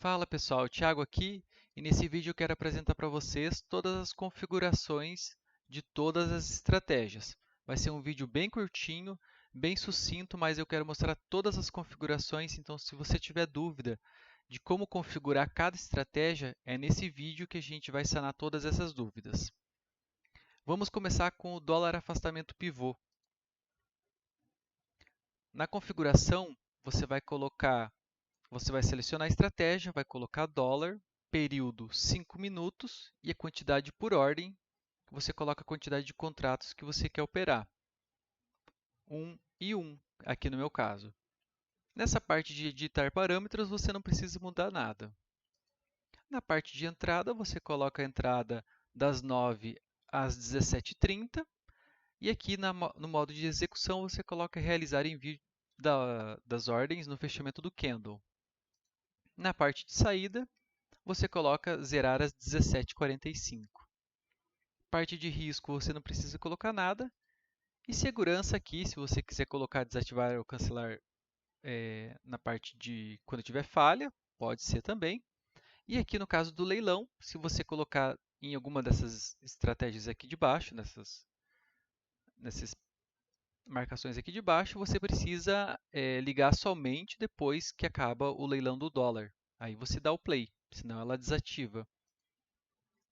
Fala pessoal, Thiago aqui e nesse vídeo eu quero apresentar para vocês todas as configurações de todas as estratégias. Vai ser um vídeo bem curtinho, bem sucinto, mas eu quero mostrar todas as configurações, então se você tiver dúvida de como configurar cada estratégia, é nesse vídeo que a gente vai sanar todas essas dúvidas. Vamos começar com o dólar afastamento pivô. Na configuração, você vai selecionar a estratégia, vai colocar dólar, período 5 minutos e a quantidade por ordem. Você coloca a quantidade de contratos que você quer operar. 1 e 1, aqui no meu caso. Nessa parte de editar parâmetros, você não precisa mudar nada. Na parte de entrada, você coloca a entrada das 9 às 17h30. E aqui no modo de execução, você coloca realizar envio das ordens no fechamento do candle. Na parte de saída, você coloca zerar às 17h45. Parte de risco você não precisa colocar nada. E segurança aqui, se você quiser colocar desativar ou cancelar na parte de quando tiver falha, pode ser também. E aqui no caso do leilão, se você colocar em alguma dessas estratégias aqui de baixo, nessas marcações aqui de baixo, você precisa ligar somente depois que acaba o leilão do dólar. Aí você dá o play, senão ela desativa.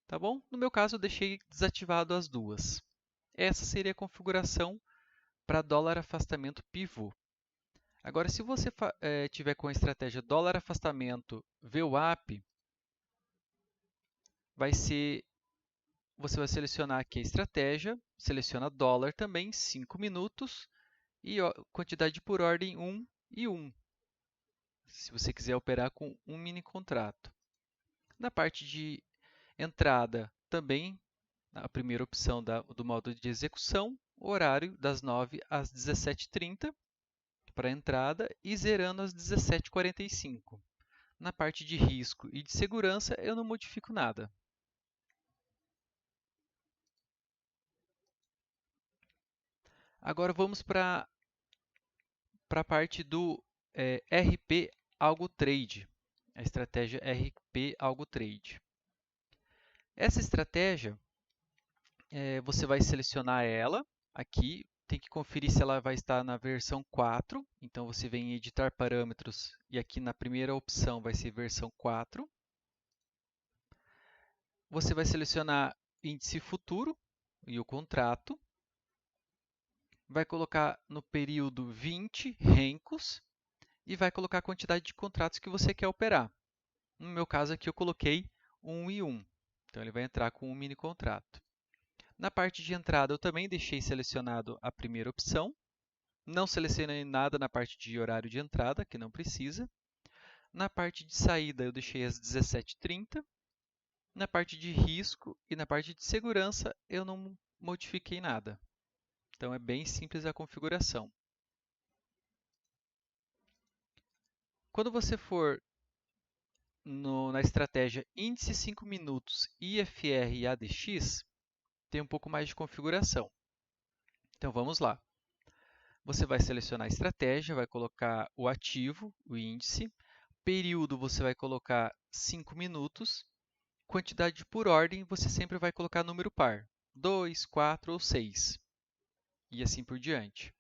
Tá bom? No meu caso, eu deixei desativado as duas. Essa seria a configuração para dólar afastamento pivô. Agora, se você tiver com a estratégia dólar afastamento VWAP, você vai selecionar aqui a estratégia, seleciona dólar também, 5 minutos, e quantidade por ordem 1 e 1, se você quiser operar com um mini contrato. Na parte de entrada, também a primeira opção do modo de execução, o horário das 9 às 17h30 para a entrada e zerando às 17h45. Na parte de risco e de segurança, eu não modifico nada. Agora vamos para a parte do RP Algo Trade, a estratégia RP Algo Trade. Essa estratégia, você vai selecionar ela aqui, tem que conferir se ela vai estar na versão 4, então você vem em editar parâmetros e aqui na primeira opção vai ser versão 4. Você vai selecionar índice futuro e o contrato, vai colocar no período 20 rencos e vai colocar a quantidade de contratos que você quer operar. No meu caso aqui eu coloquei 1 e 1, então ele vai entrar com um mini contrato. Na parte de entrada, eu também deixei selecionado a primeira opção. Não selecionei nada na parte de horário de entrada, que não precisa. Na parte de saída, eu deixei às 17h30. Na parte de risco e na parte de segurança, eu não modifiquei nada. Então, é bem simples a configuração. Quando você for na estratégia Índice 5 Minutos, IFR e ADX, tem um pouco mais de configuração. Então, vamos lá. Você vai selecionar a estratégia, vai colocar o ativo, o índice. Período, você vai colocar 5 minutos. Quantidade por ordem, você sempre vai colocar número par. 2, 4 ou 6. E assim por diante.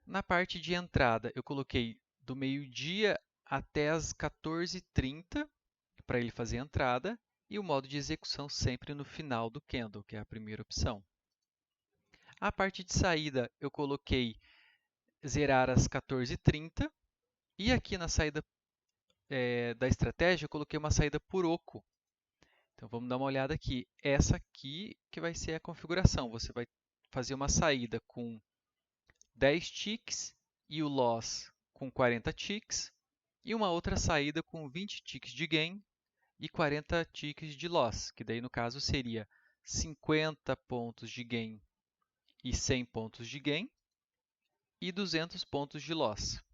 Na parte de entrada, eu coloquei do meio-dia até as 14h30 para ele fazer a entrada. E o modo de execução sempre no final do candle, que é a primeira opção. A parte de saída, eu coloquei zerar às 14h30. E aqui na saída da estratégia, eu coloquei uma saída por oco. Então, vamos dar uma olhada aqui. Essa aqui que vai ser a configuração. Você vai fazer uma saída com 10 ticks e o loss com 40 ticks. E uma outra saída com 20 ticks de gain e 40 ticks de loss, que daí no caso seria 50 pontos de gain e 100 pontos de gain e 200 pontos de loss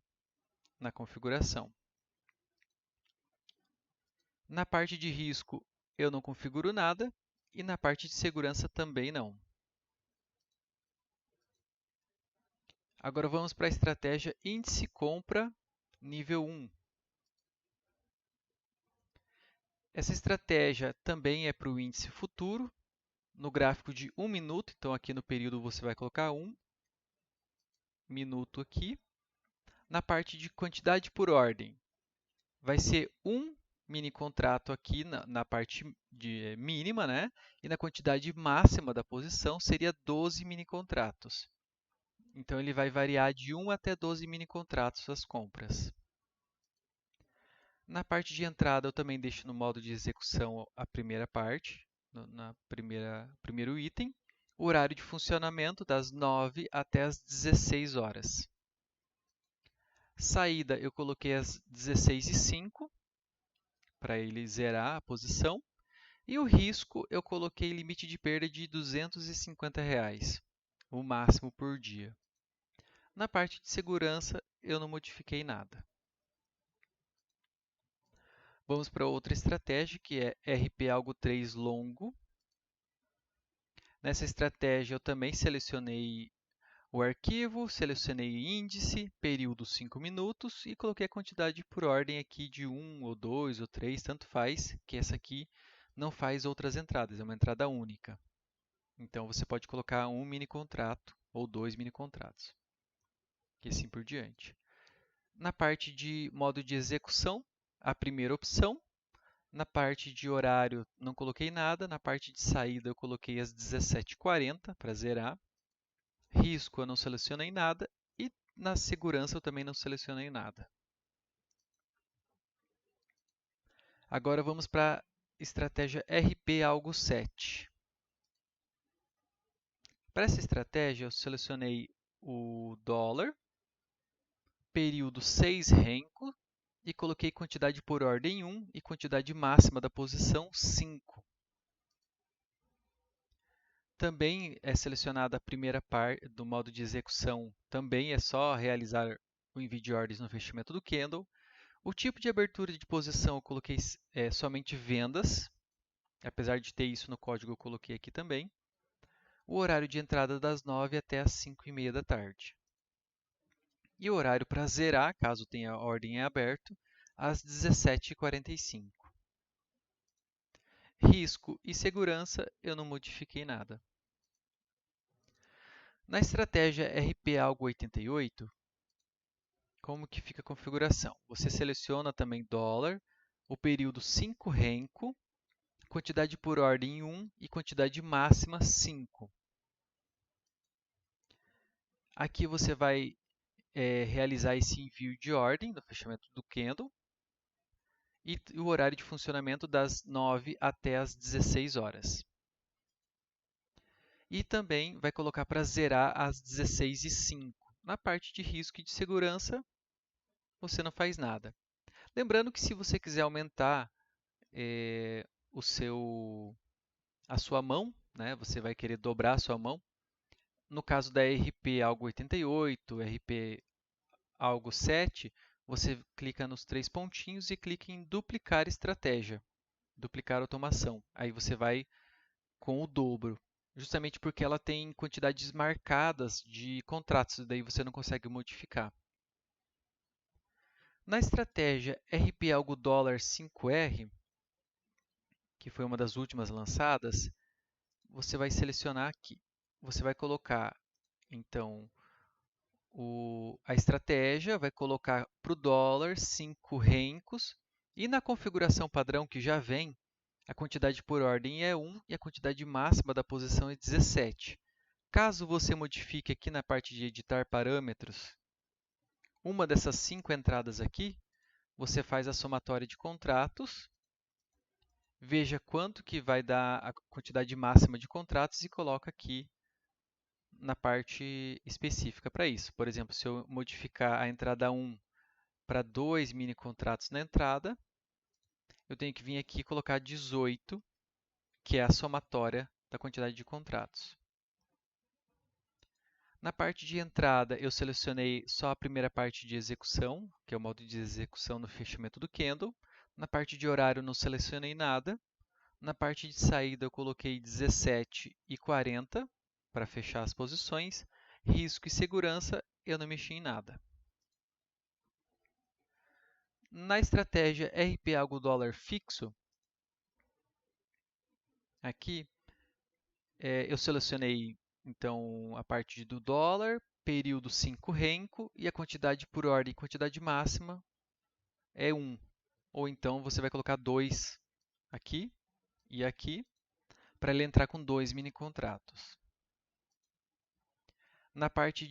na configuração. Na parte de risco, eu não configuro nada e na parte de segurança também não. Agora vamos para a estratégia Índice Compra nível 1. Essa estratégia também é para o índice futuro, no gráfico de 1 minuto. Então, aqui no período você vai colocar 1 minuto aqui. Na parte de quantidade por ordem, vai ser um mini contrato aqui na parte mínima, né? E na quantidade máxima da posição seria 12 mini contratos. Então, ele vai variar de 1 até 12 mini contratos as compras. Na parte de entrada, eu também deixo no modo de execução a primeira parte, primeiro item. O horário de funcionamento das 9 até as 16 horas. Saída, eu coloquei às 16h05 para ele zerar a posição. E o risco, eu coloquei limite de perda de R$ 250, o máximo por dia. Na parte de segurança, eu não modifiquei nada. Vamos para outra estratégia, que é RP Algo 3 longo. Nessa estratégia, eu também selecionei o arquivo, selecionei o índice, período 5 minutos e coloquei a quantidade por ordem aqui de 1 ou 2 ou 3, tanto faz, que essa aqui não faz outras entradas, é uma entrada única. Então, você pode colocar um mini contrato ou 2 mini contratos, e assim por diante. Na parte de modo de execução, a primeira opção. Na parte de horário, não coloquei nada. Na parte de saída, eu coloquei às 17h40 para zerar. Risco, eu não selecionei nada. E na segurança, eu também não selecionei nada. Agora, vamos para a estratégia RP Algo 7. Para essa estratégia, eu selecionei o dólar, período 6 renko, e coloquei quantidade por ordem 1 e quantidade máxima da posição 5. Também é selecionada a primeira parte do modo de execução, também é só realizar o envio de ordens no fechamento do candle. O tipo de abertura de posição eu coloquei somente vendas, apesar de ter isso no código eu coloquei aqui também. O horário de entrada das 9 até as 5h30 da tarde. E o horário para zerar, caso tenha ordem em aberto, às 17h45. Risco e segurança, eu não modifiquei nada. Na estratégia RP Algo 88, como que fica a configuração? Você seleciona também dólar, o período 5 renko, quantidade por ordem 1 e quantidade máxima 5. Aqui você vai realizar esse envio de ordem no fechamento do candle e o horário de funcionamento das 9 até as 16 horas. E também vai colocar para zerar às 16h05. Na parte de risco e de segurança, você não faz nada. Lembrando que se você quiser aumentar a sua mão, né, você vai querer dobrar a sua mão. No caso da RP Algo 88, RP Algo 7, você clica nos 3 pontinhos e clica em duplicar estratégia, duplicar automação. Aí você vai com o dobro, justamente porque ela tem quantidades marcadas de contratos, daí você não consegue modificar. Na estratégia RP Algo dólar 5R, que foi uma das últimas lançadas, você vai selecionar aqui. Você vai colocar, então, a estratégia, vai colocar para o dólar 5 rencos e na configuração padrão que já vem, a quantidade por ordem é 1 e a quantidade máxima da posição é 17. Caso você modifique aqui na parte de editar parâmetros, uma dessas 5 entradas aqui, você faz a somatória de contratos, veja quanto que vai dar a quantidade máxima de contratos e coloca aqui na parte específica para isso. Por exemplo, se eu modificar a entrada 1 para 2 mini contratos na entrada, eu tenho que vir aqui e colocar 18, que é a somatória da quantidade de contratos. Na parte de entrada, eu selecionei só a primeira parte de execução, que é o modo de execução no fechamento do candle. Na parte de horário, não selecionei nada. Na parte de saída, eu coloquei 17h40 para fechar as posições. Risco e segurança, eu não mexi em nada. Na estratégia RP Algo dólar fixo, Aqui eu selecionei então a parte do dólar, período 5 renko e a quantidade por ordem, quantidade máxima é 1. Ou então você vai colocar 2 aqui e aqui para ele entrar com 2 mini contratos. Na parte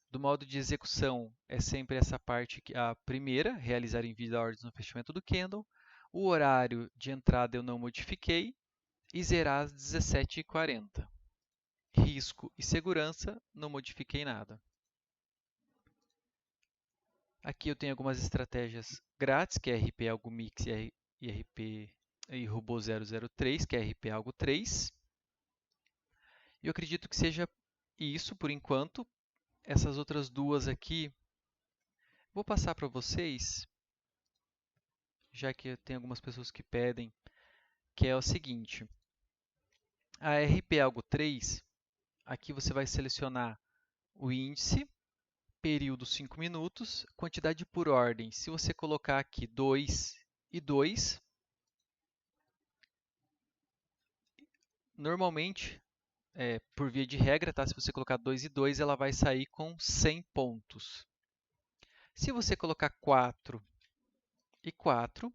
do modo de execução, é sempre essa parte, a primeira, realizar envio de ordens no fechamento do candle. O horário de entrada eu não modifiquei e zerar às 17h40. Risco e segurança, não modifiquei nada. Aqui eu tenho algumas estratégias grátis, que é RP Algo Mix e RP e Robô 003, que é RP Algo 3. E eu acredito que seja isso por enquanto. Essas outras duas aqui, vou passar para vocês, já que tem algumas pessoas que pedem, que é o seguinte. A RP Algo 3, aqui você vai selecionar o índice, período 5 minutos, quantidade por ordem. Se você colocar aqui 2 e 2, normalmente, por via de regra, tá? Se você colocar 2 e 2, ela vai sair com 100 pontos. Se você colocar 4 e 4,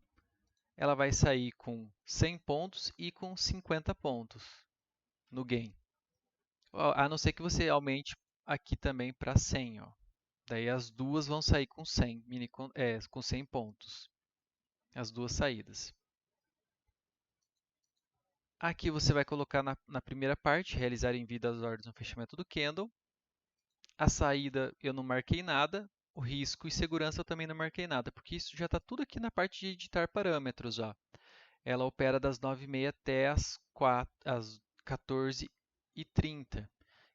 ela vai sair com 100 pontos e com 50 pontos no gain. A não ser que você aumente aqui também para 100. Ó. Daí as duas vão sair com 100, com 100 pontos. As duas saídas. Aqui você vai colocar na primeira parte, realizar envio das ordens no fechamento do candle. A saída eu não marquei nada. O risco e segurança eu também não marquei nada, porque isso já está tudo aqui na parte de editar parâmetros. Já. Ela opera das 9h30 até às 14h30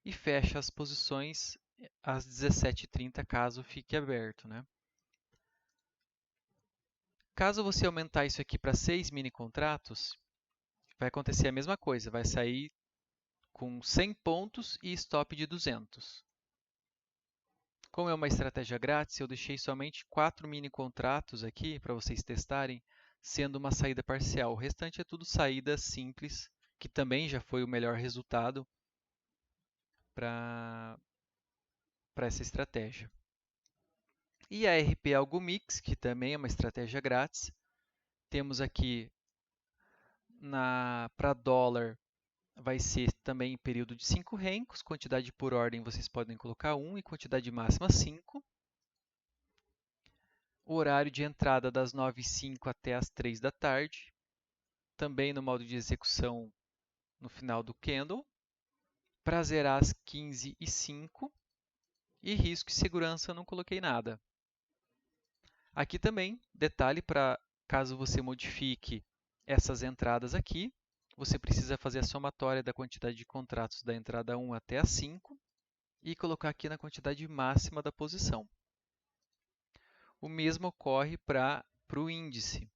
e fecha as posições às 17h30, caso fique aberto. Né? Caso você aumentar isso aqui para 6 mini contratos, vai acontecer a mesma coisa, vai sair com 100 pontos e stop de 200. Como é uma estratégia grátis, eu deixei somente 4 mini contratos aqui para vocês testarem, sendo uma saída parcial. O restante é tudo saída simples, que também já foi o melhor resultado para essa estratégia. E a RP Algo Mix, que também é uma estratégia grátis, temos aqui para dólar, vai ser também período de 5 rencos, quantidade por ordem vocês podem colocar 1 e quantidade máxima 5. O horário de entrada das 9h05 até as 3 da tarde, também no modo de execução no final do candle. Para zerar às 15h05 e risco e segurança eu não coloquei nada. Aqui também, detalhe para caso você modifique essas entradas aqui, você precisa fazer a somatória da quantidade de contratos da entrada 1 até a 5 e colocar aqui na quantidade máxima da posição. O mesmo ocorre para o índice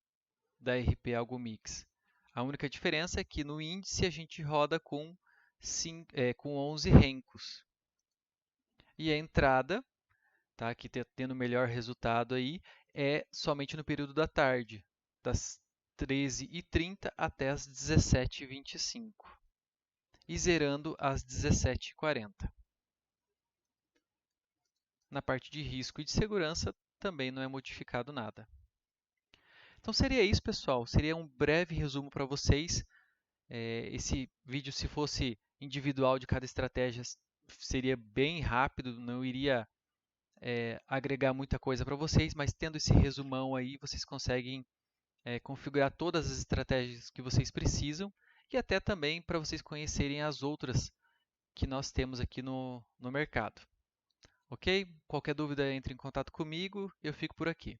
da RP Algo Mix. A única diferença é que no índice a gente roda com 11 rencos. E a entrada, tá, que tendo o melhor resultado aí, é somente no período da tarde, das 13h30 até as 17h25 e zerando às 17h40. Na parte de risco e de segurança também não é modificado nada. Então seria isso, pessoal. Seria um breve resumo para vocês. Esse vídeo, se fosse individual de cada estratégia, seria bem rápido, não iria agregar muita coisa para vocês, mas tendo esse resumão aí, vocês conseguem configurar todas as estratégias que vocês precisam e até também para vocês conhecerem as outras que nós temos aqui no mercado. Ok? Qualquer dúvida, entre em contato comigo, eu fico por aqui.